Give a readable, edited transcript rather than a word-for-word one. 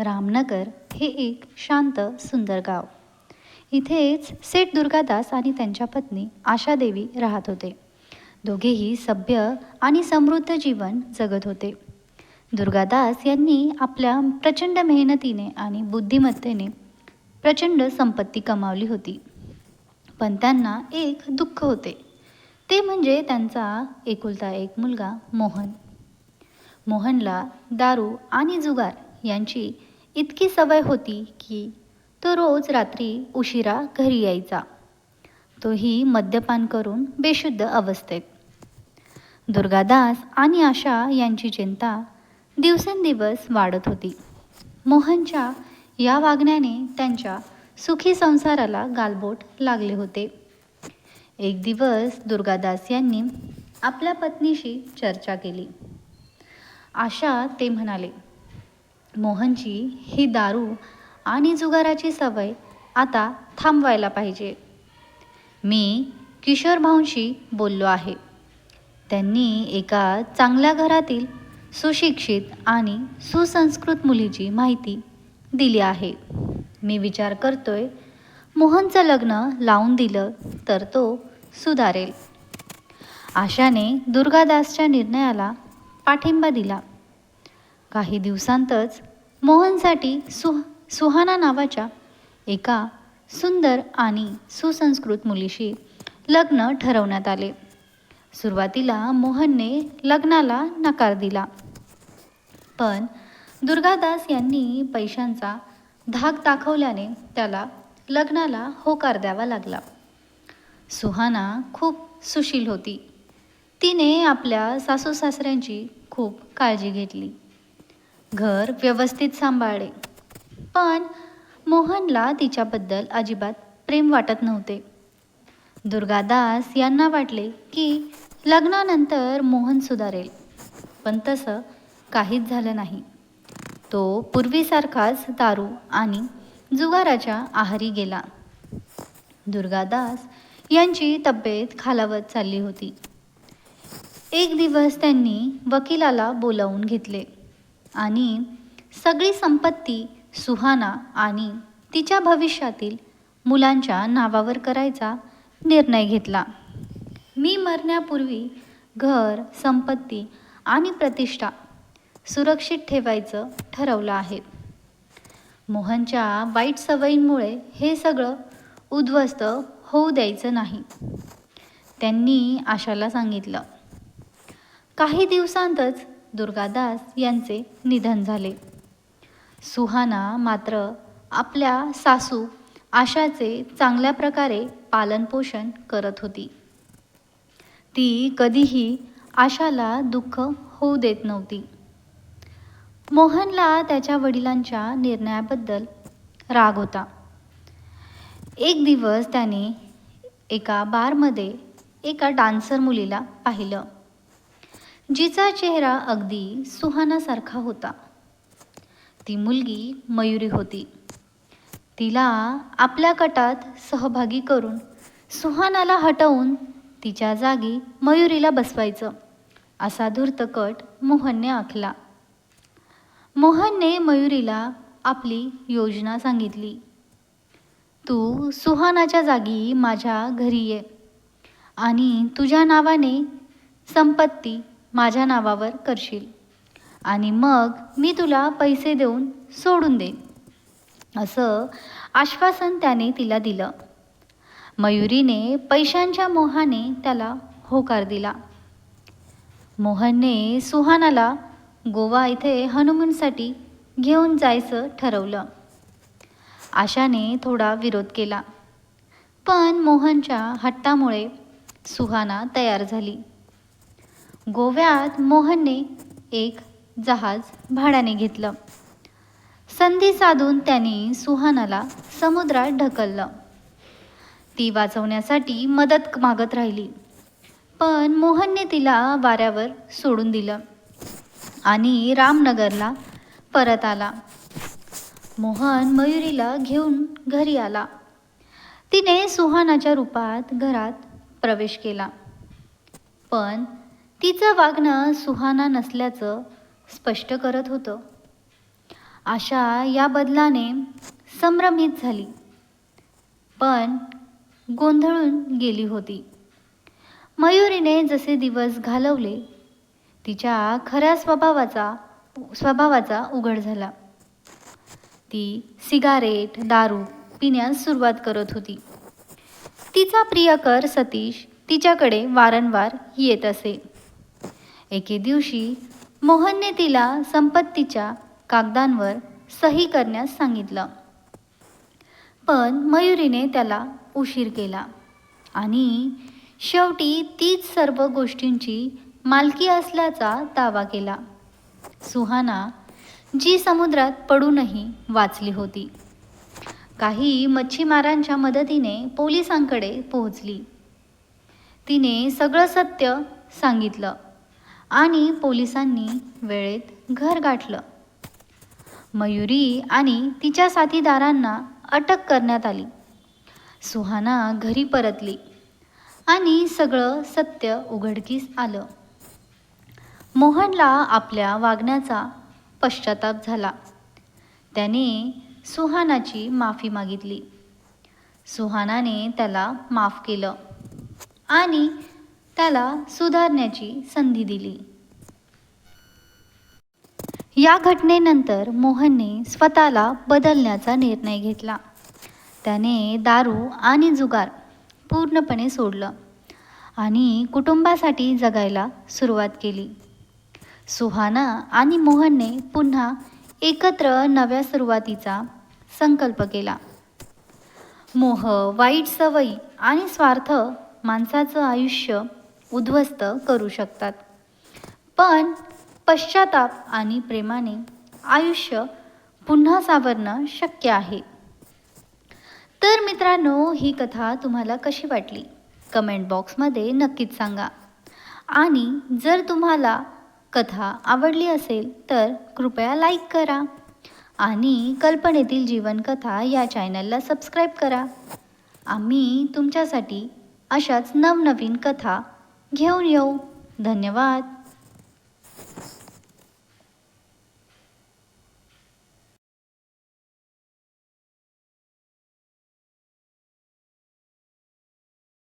रामनगर हे एक शांत सुंदर गाव. इथेच सेठ दुर्गादास आणि त्यांच्या पत्नी आशादेवी राहत होते. दोघेही सभ्य आणि समृद्ध जीवन जगत होते. दुर्गादास यांनी आपल्या प्रचंड मेहनतीने आणि बुद्धिमत्तेने प्रचंड संपत्ती कमावली होती. पण त्यांना एक दुःख होते, ते म्हणजे त्यांचा एकुलता एक मुलगा मोहन. मोहनला दारू आणि जुगार यांची इतकी सवय होती की तो रोज रात्री उशिरा घरी यायचा, तोही मद्यपान करून बेशुद्ध अवस्थेत. दुर्गादास आणि आशा यांची चिंता दिवसेंदिवस वाढत होती. मोहनच्या या वागण्याने त्यांच्या सुखी संसाराला गालबोट लागले होते. एक दिवस दुर्गादास यांनी आपल्या पत्नीशी चर्चा केली. आशा ते म्हणाले, मोहनची ही दारू आणि जुगाराची सवय आता थांबवायला पाहिजे. मी किशोर भाऊंशी बोललो आहे. त्यांनी एका चांगल्या घरातील सुशिक्षित आणि सुसंस्कृत मुलीची माहिती दिली आहे. मी विचार करतोय, मोहनचं लग्न लावून दिलं तर तो सुधारेल. आशाने दुर्गादासच्या निर्णयाला पाठिंबा दिला. काही दिवसांतच मोहनसाठी सुहाना नावाच्या एका सुंदर आणि सुसंस्कृत मुलीशी लग्न ठरवण्यात आले. सुरुवातीला मोहनने लग्नाला नकार दिला, पण दुर्गादास यांनी पैशांचा धाक दाखवल्याने त्याला लग्नाला होकार द्यावा लागला. सुहाना खूप सुशील होती. तिने आपल्या सासू सासऱ्यांची खूप काळजी घेतली, घर व्यवस्थित सांभाळले. पण मोहनला तिच्याबद्दल अजिबात प्रेम वाटत नव्हते. दुर्गादास यांना वाटले की लग्नानंतर मोहन सुधारेल, पण तसं काहीच झालं नाही. तो पूर्वीसारखाच दारू आणि जुगाराच्या आहारी गेला. दुर्गादास यांची तब्येत खालावत चालली होती. एक दिवस त्यांनी वकिलाला बोलावून घेतले आणि सगळी संपत्ती सुहाना आणि तिच्या भविष्यातील मुलांच्या नावावर करायचा निर्णय घेतला. मी मरण्यापूर्वी घर, संपत्ती आणि प्रतिष्ठा सुरक्षित ठेवायचं ठरवलं आहे. मोहनच्या वाईट सवयींमुळे हे सगळं उद्ध्वस्त होऊ द्यायचं नाही, त्यांनी आशाला सांगितलं. काही दिवसांतच दुर्गादास यांचे निधन झाले. सुहाना मात्र आपल्या सासू आशाचे चांगल्या प्रकारे पालनपोषण करत होती. ती कधीही आशाला दुःख होऊ देत नव्हती. मोहनला त्याच्या वडिलांच्या निर्णयाबद्दल राग होता. एक दिवस त्याने एका बारमध्ये एका डान्सर मुलीला पाहिलं, जिचा चेहरा अगदी सुहानासारखा होता. ती मुलगी मयुरी होती. तिला आपल्या कटात सहभागी करून सुहानाला हटवून तिच्या जागी मयुरीला बसवायचं, असा धूर्त कट मोहनने आखला. मोहनने मयुरीला आपली योजना सांगितली. तू सुहानाच्या जागी माझ्या घरी ये आणि तुझ्या नावाने संपत्ती माझ्या नावावर करशील आणि मग मी तुला पैसे देऊन सोडून देईन, असं आश्वासन त्याने तिला दिलं. मयुरीने पैशांच्या मोहाने त्याला होकार दिला. मोहनने सुहानाला गोवा इथे हनुमूनसाठी घेऊन जायचं ठरवलं. आशाने थोडा विरोध केला, पण मोहनच्या हट्टामुळे सुहाना तयार झाली. गोव्यात मोहनने एक जहाज भाड्याने घेतलं. संधी साधून त्याने सुहानाला समुद्रात ढकललं. ती वाचवण्यासाठी मदत मागत राहिली, पण मोहनने तिला वाऱ्यावर सोडून दिलं आणि रामनगरला परत आला. मोहन मयुरीला घेऊन घरी आला. तिने सुहानाच्या रूपात घरात प्रवेश केला, पण तिचं वागणं सुहाना नसल्याचं स्पष्ट करत होतं. आशा या बदलाने संभ्रमित झाली, पण गोंधळून गेली होती. मयुरीने जसे दिवस घालवले तिच्या खऱ्या स्वभावाचा उघड झाला. ती सिगारेट, दारू पिण्यास सुरुवात करत होती. तिचा प्रियकर सतीश तिच्याकडे वारंवार येत असे. एके दिवशी मोहनने तिला संपत्तीच्या कागदांवर सही करण्यास सांगितलं, पण मयुरीने त्याला उशीर केला आणि शेवटी तीच सर्व गोष्टींची मालकी असल्याचा दावा केला. सुहाना, जी समुद्रात पडूनही वाचली होती, काही मच्छीमारांच्या मदतीने पोलिसांकडे पोहोचली. तिने सगळं सत्य सांगितलं आणि पोलिसांनी वेळेत घर गाठलं. मयुरी आणि तिच्या साथीदारांना अटक करण्यात आली. सुहाना घरी परतली आणि सगळं सत्य उघडकीस आलं. मोहनला आपल्या वागण्याचा पश्चाताप झाला. त्याने सुहानाची माफी मागितली. सुहानाने त्याला माफ केलं आणि त्याला सुधारण्याची संधी दिली. या घटनेनंतर मोहनने स्वतःला बदलण्याचा निर्णय घेतला. त्याने दारू आणि जुगार पूर्णपणे सोडलं आणि कुटुंबासाठी जगायला सुरुवात केली. सुहाना आणि मोहनने पुन्हा एकत्र नव्या सुरुवातीचा संकल्प केला. मोह, वाईट सवयी आणि स्वार्थ माणसाचं आयुष्य उद्ध्वस्त करू शकतात, पण पश्चाताप आणि प्रेमाने आयुष्य पुन्हा सावरणं शक्य आहे. तर मित्रांनो, ही कथा तुम्हाला कशी वाटली कमेंट बॉक्समध्ये नक्कीच सांगा. आणि जर तुम्हाला कथा आवडली असेल तर कृपया लाईक करा आणि कल्पनेतील जीवनकथा या चॅनलला सबस्क्राईब करा. आम्ही तुमच्यासाठी अशाच नवनवीन कथा घेऊन येऊ. धन्यवाद.